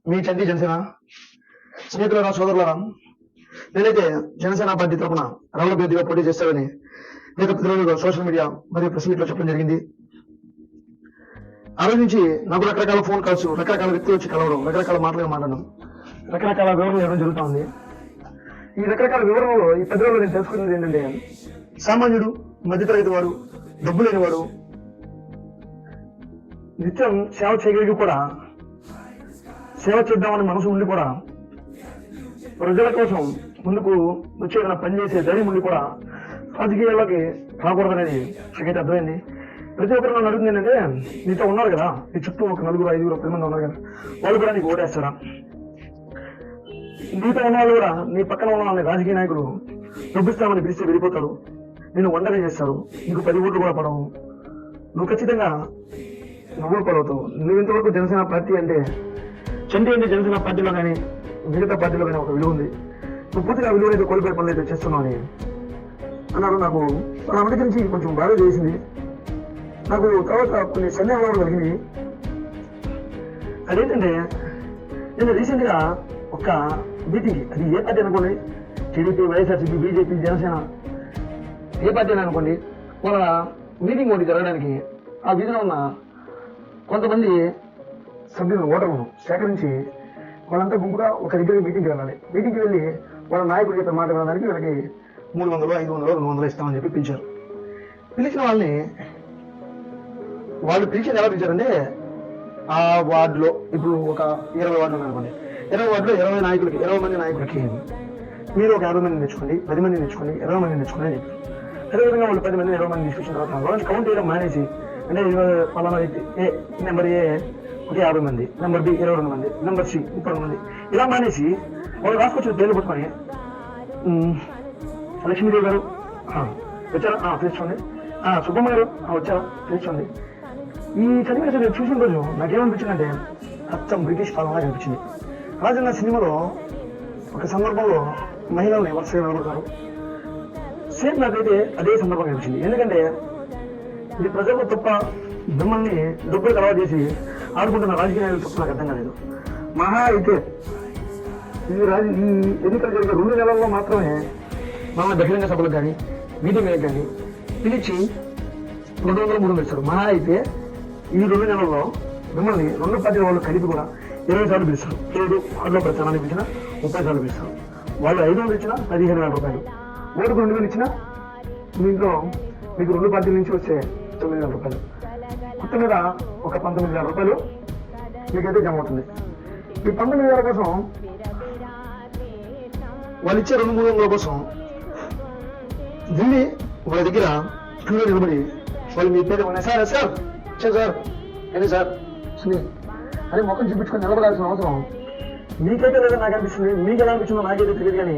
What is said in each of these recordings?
మీ చంటి జనసేన స్నేహితులరా సోదరులరా, నేనైతే జనసేన పార్టీ తరఫున రావుల అభ్యర్థిగా పోటీ చేస్తానని గత 10 రోజులుగా సోషల్ మీడియా మరియు ప్రెస్ మీట్ లో చెప్పడం జరిగింది. ఆ రోజు నుంచి నాకు రకరకాల ఫోన్ కాల్స్, రకరకాల వ్యక్తులు వచ్చి కలవడం, రకరకాల మాటలుగా మాట్లాడడం, రకరకాల వివరణలు ఇవ్వడం జరుగుతుంది. ఈ రకరకాల వివరణలో ఈ 10 రోజులు నేను తెలుసుకున్నది ఏంటంటే, సామాన్యుడు, మధ్యతరగతి వాడు, డబ్బు లేనివాడు నిత్యం సేవ చేయగలిగి కూడా, సేవ చేద్దామని మనసు ఉండి కూడా, ప్రజల కోసం ముందుకు వచ్చి ఏదైనా పనిచేసే ధైర్యం ఉండి కూడా రాజకీయాల్లోకి రాకూడదనేది నాకైతే అర్థమైంది. ప్రతి ఒక్కరు నన్ను అడుగుతుంది ఏంటంటే, నీతో ఉన్నారు కదా, నీ చుట్టూ ఒక 4, 5, 10 మంది ఉన్నారు కదా, వాళ్ళు కూడా నీకు ఓటేస్తారా? నీతో ఉన్న వాళ్ళు కూడా నీ పక్కన ఉన్న రాజకీయ నాయకులు డబ్బిస్తామని పిలిస్తే వెళ్ళిపోతారు, నేను ఒంటరి చేస్తారు, నీకు 10 ఓట్లు కూడా పడవు, నువ్వు ఖచ్చితంగా నవ్వులు పడవుతావు. నువ్వు ఇంతవరకు జనసేన పార్టీ అంటే, చంటి అంటే జనసేన పార్టీలో కానీ మిగతా పార్టీలో కానీ ఒక విలువ ఉంది, నువ్వు పూర్తిగా విలువ అయితే కోల్పోయే పనులు అయితే చేస్తున్నావు అని అన్నారు. నాకు వాళ్ళ అమెరికా నుంచి కొంచెం బాగా చేసింది. నాకు తర్వాత కొన్ని సందేహాలు కలిగినాయి. అదేంటంటే, నేను రీసెంట్గా ఒక మీటింగ్, అది ఏ పార్టీ అనుకోండి, టీడీపీ, వైఎస్ఆర్సీపీ, బీజేపీ, జనసేన, ఏ పార్టీ అని అనుకోండి, వాళ్ళ మీటింగ్ ఒకటి జరగడానికి ఆ వీధిలో ఉన్న కొంతమంది సభ్యులను, ఓటర్లను సేకరించి వాళ్ళంతా గుంపుగా ఒక దగ్గర మీటింగ్కి వెళ్ళాలి. మీటింగ్కి వెళ్ళి వాళ్ళ నాయకుడు చెప్పే మాట వినడానికి వీళ్ళకి 300, 500, 200 ఇస్తామని చెప్పి పిలిచారు. పిలిచిన వాళ్ళని, వాళ్ళు పిలిచేది ఎలా పిలిచారంటే, ఆ వార్డులో ఇప్పుడు ఒక 20 వార్డులు అనుకోండి, 20 వార్డులో 20 నాయకులకి, 20 మంది నాయకులకి మీరు ఒక 50 మంది తెచ్చుకోండి, 10 మంది తెచ్చుకోండి, 20 మంది తెచ్చుకోండి అని చెప్పి, అదేవిధంగా వాళ్ళు 10 మంది, 20 మంది తీసుకొచ్చిన తర్వాత వాళ్ళని కౌంట్ చేయడం మానేసి, అంటే పలానా ఏ నెంబర్ ఏ ఒక 50 మంది, నెంబర్ బి 22 మంది, నెంబర్ సి 30 మంది, ఇలా మానేసి వాళ్ళు రాసుకొచ్చిన పేర్లు పట్టుకొని, లక్ష్మీదేవి గారు వచ్చారా, పిలుచుకోండి, సుబ్బమ్మ గారు వచ్చారా, పిలుచుకోండి. ఈ సన్నివేశం నేను చూసిన రోజు నాకేమనిపించిందంటే, అచ్చం బ్రిటిష్ పాలన అనిపించింది. రాజన్న సినిమాలో ఒక సందర్భంలో మహిళల్ని వరుసగా నిలబడతారు, సేమ్ నాకైతే అదే సందర్భం అనిపించింది. ఎందుకంటే ఇది ప్రజలకు తప్ప మిమ్మల్ని డబ్బులు అలవాటు చేసి ఆడుకుంటున్న రాజకీయాలు తప్ప నాకు అర్థం కాలేదు. మహా అయితే ఈ ఎన్నికలు జరిగే 2 నెలల్లో మాత్రమే మన బహిరంగ సభలకు కానీ మీటింగ్లకు కానీ పిలిచి 200, 300 ఇస్తారు. మహా అయితే ఈ 2 నెలల్లో మిమ్మల్ని 2 పార్టీల వాళ్ళు కలిపి కూడా 20 సార్లు పిలుస్తారు. 7 వార్డులో ప్రచారానికి పిలిచినా 30 సార్లు పిలుస్తారు. వాళ్ళు 500 ఇచ్చినా 15,000 రూపాయలు, ఓటుకు 2,000 ఇచ్చినా మీ ఇంట్లో మీకు 2 పార్టీల నుంచి వచ్చే 9,000 రూపాయలు, మొత్తం మీద ఒక 19,000 రూపాయలు మీకైతే జమ అవుతుంది. ఈ 19,000 కోసం, వాళ్ళు ఇచ్చే 200-300 కోసం ఢిల్లీ వాళ్ళ దగ్గర క్యూలో నిలబడి వాళ్ళు మీ పేరు ఉన్నాయి, సార్ సార్ సార్ ఏంటి సార్ అని మొక్కలు చూపించుకొని నిలబడాల్సిన అవసరం మీకైతే లేదని నాకు అనిపిస్తుంది. మీకు ఎలా అనిపించిందో నాకైతే తెలియదు. కానీ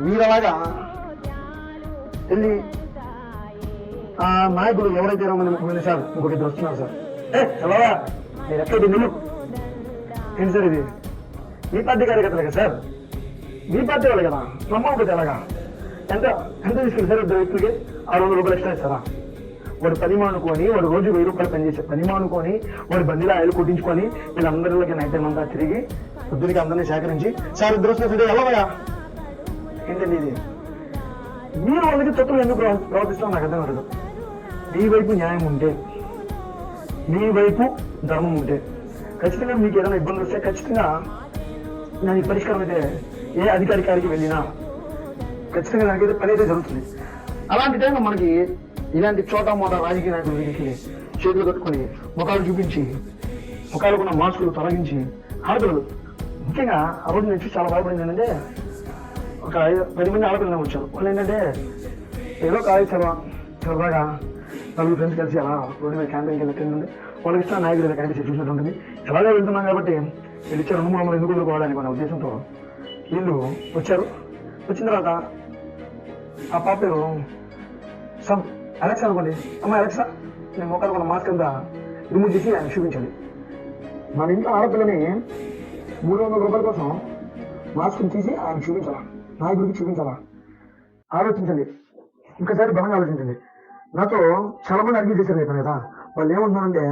మీరు అలాగా వెళ్ళి ఆ నాయకులు ఎవరైతే 20 మంది సార్ ఇంకొక 2 వస్తున్నారు సార్, ఎలా నేను ఎక్కడి నిన్ను ఏంటి సార్, ఇది మీ పార్టీ కార్యకర్తలే కదా సార్, మీ పార్టీ వాళ్ళు కదా, నమ్మకపోతే ఎలాగా, ఎంత తీసుకెళ్ళి సార్ 2 వ్యక్తులకి 600 రూపాయలు ఎక్స్ట్రా ఇస్తారా? వాడు పని మానుకొని, వాడు రోజు 1000 రూపాయలు పనిచేసే పని మానుకొని, వాడు బండిలో ఆయిల్ కొట్టించుకొని వీళ్ళందరిలోకి నైట్ టైం అంతా తిరిగి పొద్దునికి అందరినీ సేకరించి, సార్ 2 వస్తుంది ఎలాగా ఏంటండి ఇది? మీరు వాళ్ళకి తప్పులు ఎందుకు ప్రవర్తిస్తామో నాకు అర్థం కాదు. మీ వైపు న్యాయం ఉంటే, మీ వైపు ధర్మం ఉంటే, ఖచ్చితంగా మీకు ఏదైనా ఇబ్బంది వస్తే ఖచ్చితంగా దానికి పరిష్కారం అయితే ఏ అధికారికి వెళ్ళినా ఖచ్చితంగా దానికైతే పని అయితే జరుగుతుంది. అలాంటి టైంలో మనకి ఇలాంటి చోట మోట రాజకీయ నాయకుల దగ్గరికి చేతులు కట్టుకొని ముఖాలు చూపించి, ముఖాలకున్న మాస్కులు తొలగించి ఆడపిల్లలు, ముఖ్యంగా ఆ రోజు నేను చూసి చాలా బాధపడింది ఏంటంటే, ఒక 10 మంది ఆడపిల్లలు వచ్చారు. వాళ్ళు ఏంటంటే ఏదో కాలేజ్ సరదాగా 4 ఫ్రెండ్స్ కలిసి అలా రోడ్డు మీద క్యాంపెయిన్కి వెళ్ళి వాళ్ళకి ఇష్టం నాయకులు మీద కనిపించి చూసినట్టు ఉంటుంది. ఎలాగే వెళ్తున్నాం కాబట్టి వీళ్ళు ఇచ్చే 200 ఎందుకు వదులుకోవాలని మన ఉద్దేశంతో వీళ్ళు వచ్చారు. వచ్చిన తర్వాత ఆ పాప పేరు అలెక్సా అనుకోండి, అమ్మ అలెక్సా నేను మొక్కలు కొన్న మాస్క్ అంతా రిమూవ్ చేసి ఆయన చూపించాలి. మన ఇంట్లో ఆడపిల్లని 300 రూపాయల కోసం మాస్క్ని తీసి ఆయన చూపించాలా, నాయకుడికి చూపించాలా? ఆలోచించండి, ఇంకోసారి బలంగా ఆలోచించండి. నాతో చాలా మంది అర్గ్యూ చేశారు కదా, వాళ్ళు ఏమంటున్నారంటే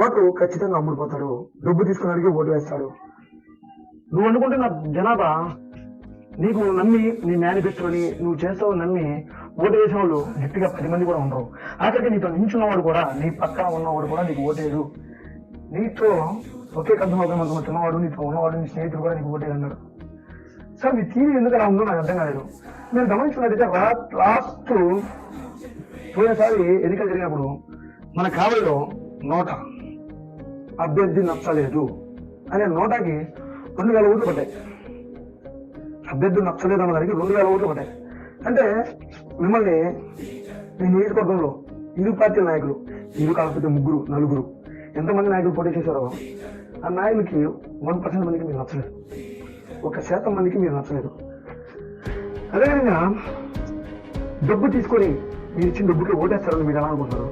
ఓటు ఖచ్చితంగా అమ్ముడుపోతాడు, డబ్బు తీసుకున్నాడికి ఓటు వేస్తాడు. నువ్వు అనుకుంటున్న జనాభా నీకు నమ్మి నీ మేనిఫెస్టోని నువ్వు చేస్తావు నమ్మి ఓటు వేసే వాళ్ళు గట్టిగా 10 మంది కూడా ఉండవు. ఆఖరికి నీతో నించున్నవాడు కూడా, నీ పక్కన ఉన్నవాడు కూడా నీకు ఓటేడు. నీతో ఒకే కంచం చిన్నవాడు, నీతో ఉన్నవాడు, నీ స్నేహితుడు కూడా నీకు ఓటేడు అన్నాడు. సార్ మీ టీవీ ఎందుకు అలా ఉందో నాకు అర్థం కాలేదు. నేను గమనించినట్టయితే లాస్ట్ పోయినసారి ఎన్నికలు జరిగినప్పుడు మన కావలిలో నోట అభ్యర్థి నచ్చలేదు అనే నోటాకి 2000 ఓట్లు పడ్డాయి. అభ్యర్థి నచ్చలేదు అన్నదానికి 2000 ఓట్లు పడ్డాయి. అంటే మిమ్మల్ని మీ నియోజకవర్గంలో ఇరు పార్టీల నాయకులు, ఇరు కాకపోతే 3, 4 ఎంతమంది నాయకులు పోటీ చేశారో ఆ నాయకులకి 1% మందికి మీరు నచ్చలేదు, 1% మందికి మీరు నచ్చలేదు. అదేవిధంగా డబ్బు తీసుకొని మీరు ఇచ్చిన డబ్బుకి ఓటేస్తారని మీరు ఎలా అనుకుంటున్నారు?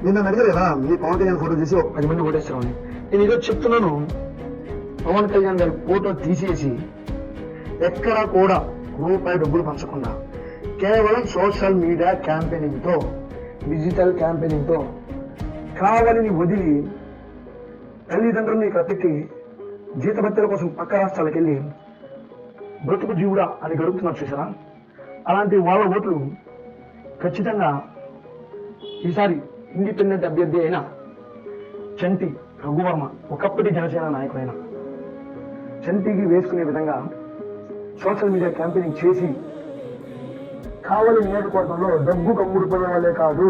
నేను నన్ను అడిగారు కదా మీ పవన్ కళ్యాణ్ ఫోటో తీసి 10 మంది ఓటేస్తారని. నేను ఈరోజు చెప్తున్నాను, పవన్ కళ్యాణ్ గారి ఫోటో తీసేసి ఎక్కడా కూడా రూపాయి డబ్బులు పంచకుండా కేవలం సోషల్ మీడియా క్యాంపెయినింగ్ తో, డిజిటల్ క్యాంపెయినింగ్ తో కావాలని వదిలి తల్లిదండ్రుల్ని ఇక్కడ పెట్టి జీతభత్యాల కోసం పక్క రాష్ట్రాలకు వెళ్ళి బ్రతుకు జీవుడా అని గడుపుతున్నారు చూసారా? అలాంటి వాళ్ళ ఓట్లు ఖచ్చితంగా ఈసారి ఇండిపెండెంట్ అభ్యర్థి అయిన చంటి రఘువర్మ, ఒకప్పటి జనసేన నాయకుడైన చంటికి వేసుకునే విధంగా సోషల్ మీడియా క్యాంపెయినింగ్ చేసి కావలి నియోజకవర్గంలో డబ్బు కమ్ముడుపోయే వాళ్ళే కాదు,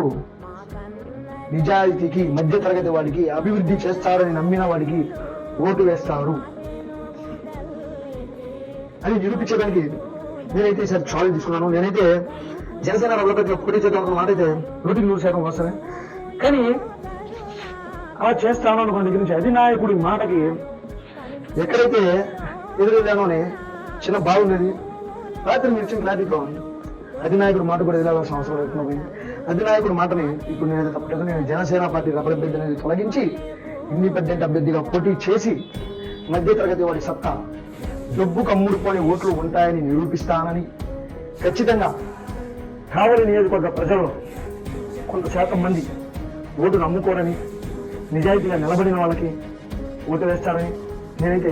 నిజాయితీకి, మధ్య తరగతి వాడికి, అభివృద్ధి చేస్తారని నమ్మిన వాడికి ఓటు వేస్తారు అని నిరూపించడానికి నేనైతే ఈసారి ఛాలెంజ్ తీసుకున్నాను. నేనైతే జనసేన రఘుపతిలో పోటీ చేద్దాం మాట అయితే 100% వస్తాను. కానీ అలా చేస్తాను అనుకున్న దగ్గర నుంచి అధినాయకుడి మాటకి ఎక్కడైతే ఎదురెళ్ళానో అని చిన్న బాగుండేది. రాత్రి మీరు ఇచ్చిన క్లారిటీ బాగుంది. అధినాయకుడు మాట కూడా ఎదురాల్సిన అవసరం లేకుండా అధినాయకుడి మాటని ఇప్పుడు నేనైతే తప్పలేదు. నేను జనసేన పార్టీ అభ్యర్థి అనేది తొలగించి ఇండిపెండెంట్ అభ్యర్థిగా పోటీ చేసి మధ్య తరగతి వాడి సత్తా, డబ్బు కమ్ముడుపోని ఓట్లు ఉంటాయని నిరూపిస్తానని, ఖచ్చితంగా కావలి నియోజకవర్గ ప్రజల్లో కొంత శాతం మంది ఓటు నమ్ముకోరని, నిజాయితీగా నిలబడిన వాళ్ళకి ఓటు వేస్తారని నేనైతే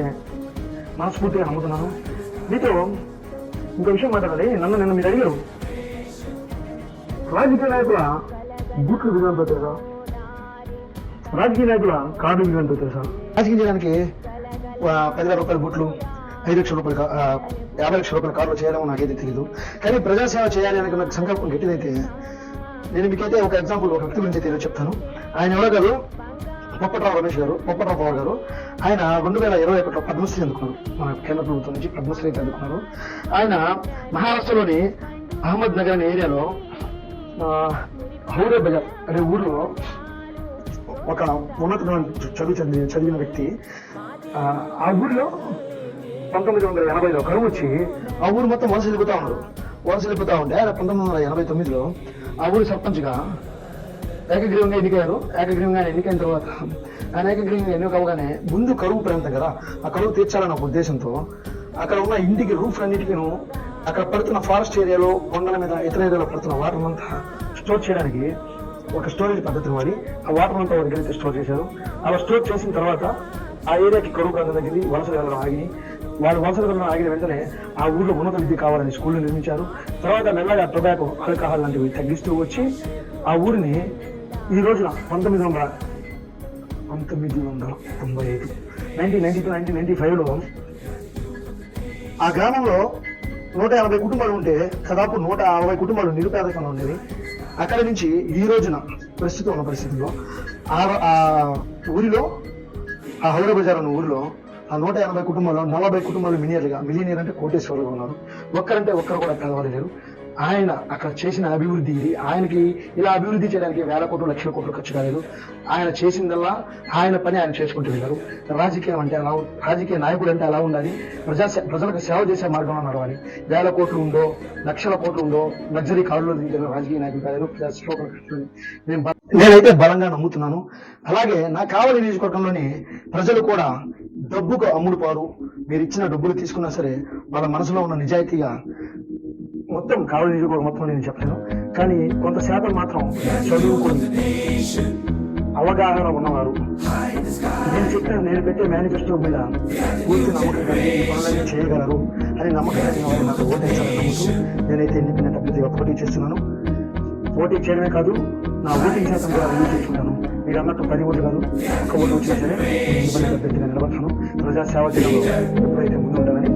మనస్ఫూర్తిగా నమ్ముతున్నాను. మీతో ఇంకో విషయం మాట్లాడాలి. నిన్న మీరు అడిగారు రాజకీయ నాయకుల బూట్లు విధానంతో తెలుసా, రాజకీయ నాయకుల కార్డు విధానంతో తెలుసా? రాజకీయ చేయడానికి 10,000 రూపాయల బూట్లు, 5 లక్షల రూపాయలు, 50 లక్షల రూపాయల కార్డులు చేయడం నాకైతే తెలియదు. కానీ ప్రజాసేవ చేయాలి అనే నాకు సంకల్పం గట్టిదైతే నేను మీకైతే ఒక ఎగ్జాంపుల్, ఒక వ్యక్తి గురించి తెలియదు చెప్తాను. ఆయన ఎవరో కాదు, పొప్పట్రావు రమేష్ గారు, పొప్పట్రావు పవర్ గారు. ఆయన 2021లో పద్మశ్రీ అందుకున్నారు, మన కేంద్ర ప్రభుత్వం నుంచి పద్మశ్రీ అయితే అందుకున్నారు. ఆయన మహారాష్ట్రలోని అహ్మద్ నగర్ అనే ఏరియాలో హౌరే బజార్ అనే ఊర్లో ఒక ఉన్నతమైన చదివిన వ్యక్తి. ఆ ఊరిలో 1980లో కరువు వచ్చి ఆ ఊరు మొత్తం వలస వెళ్ళిపోతా ఉన్నారు. వలస వెళ్ళిపోతా ఉంటే ఆయన 1989లో ఆ ఊరి సర్పంచ్గా ఏకగ్రీవంగా ఎన్నికయ్యారు. ఏకగ్రీవంగా ఎన్నికైన తర్వాత ఆయన ఏకగ్రీవంగా ఎన్నికవగానే ముందు కరువు ప్రాంతం కదా, ఆ కరువు తీర్చాలన్న ఉద్దేశంతో అక్కడ ఉన్న ఇంటికి రూఫ్ అన్నిటికీ అక్కడ పడుతున్న ఫారెస్ట్ ఏరియాలో, కొండల మీద, ఇతర ఏరియాలో పడుతున్న వాటర్ అంతా స్టోర్ చేయడానికి ఒక స్టోరేజ్ పద్ధతిని వాడి ఆ వాటర్ అంతా వారి దగ్గర స్టోర్ చేశారు. అలా స్టోర్ చేసిన తర్వాత ఆ ఏరియాకి కరువు ప్రాంతం దగ్గర వలస వెళ్ళడం ఆగి, వాళ్ళు వలస వెళ్ళడం ఆగిన వెంటనే ఆ ఊళ్ళో ఉన్నత విద్య కావాలని స్కూళ్ళు నిర్మించారు. తర్వాత మెల్లగా టొబాకో, ఆల్కహాల్ లాంటివి తగ్గిస్తూ వచ్చి ఆ ఊరిని ఈ రోజున 1995 1995లో ఆ గ్రామంలో 150 కుటుంబాలు ఉంటే దాదాపు 160 కుటుంబాలు నిరుపేదకంగా ఉండేవి. అక్కడి నుంచి ఈ రోజున ప్రస్తుతం ఉన్న పరిస్థితుల్లో ఆ ఊరిలో, ఆ హౌరా బజార్ అన్న ఊరిలో ఆ 180 కుటుంబాల్లో 40 కుటుంబాలు మిలియనీర్ అంటే కోటేశ్వరులు ఉన్నారు. ఒక్కరంటే ఒక్కరు కూడా పేదవాళ్ళు లేరు. ఆయన అక్కడ చేసిన అభివృద్ధి ఇది. ఆయనకి ఇలా అభివృద్ధి చేయడానికి 1,000 కోట్లు, 1,00,000 కోట్లు ఖర్చు కాలేదు. ఆయన చేసిందల్లా ఆయన పని ఆయన చేసుకుంటూ వెళ్ళారు. రాజకీయం అంటే అలా, రాజకీయ నాయకుడు అంటే అలా ఉండాలి. ప్రజలకు సేవ చేసే మార్గంలో నడవాలి. 1,000 కోట్లు ఉందో, 1,00,000 కోట్లు ఉందో, లగ్జరీ కారులో దిగిన రాజకీయ నాయకులు కాదు. నేనైతే బలంగా నమ్ముతున్నాను. అలాగే నా కావలి నియోజకవర్గంలోని ప్రజలు కూడా డబ్బుకు అమ్ముడుపారు. మీరు ఇచ్చిన డబ్బులు తీసుకున్నా సరే వాళ్ళ మనసులో ఉన్న నిజాయితీగా, మొత్తం కావలి నియోజకవర్గం మొత్తం నేను చెప్పలేను, కానీ కొంత శాతం మాత్రం చదువుకొని అవగాహన ఉన్నవారు, నేను పెట్టే మేనిఫెస్టో మీద పూర్తి నమ్మకం కలిగి ఈ పనులన్నీ చేయగలరు అని నమ్మకం కలిగిన వారు నాకు ఓటేశారని నమ్ముతూ నేనైతే ఇండిపెండెంట్ అభ్యర్థిగా పోటీ చేస్తున్నాను. పోటీ చేయడమే కాదు, నా ఓటింగ్ శాతం కూడా రివ్యూ చేసుకుంటాను. మీరు అన్నట్టు 10 ఓట్లు కాదు, 1 ఓటు వచ్చినా సరే నేను ఇండిపెండెంట్ అభ్యర్థిగా నిలబడతాను. ప్రజా సేవ చేయడంలో ఎప్పుడైతే ముందు ఉండాలని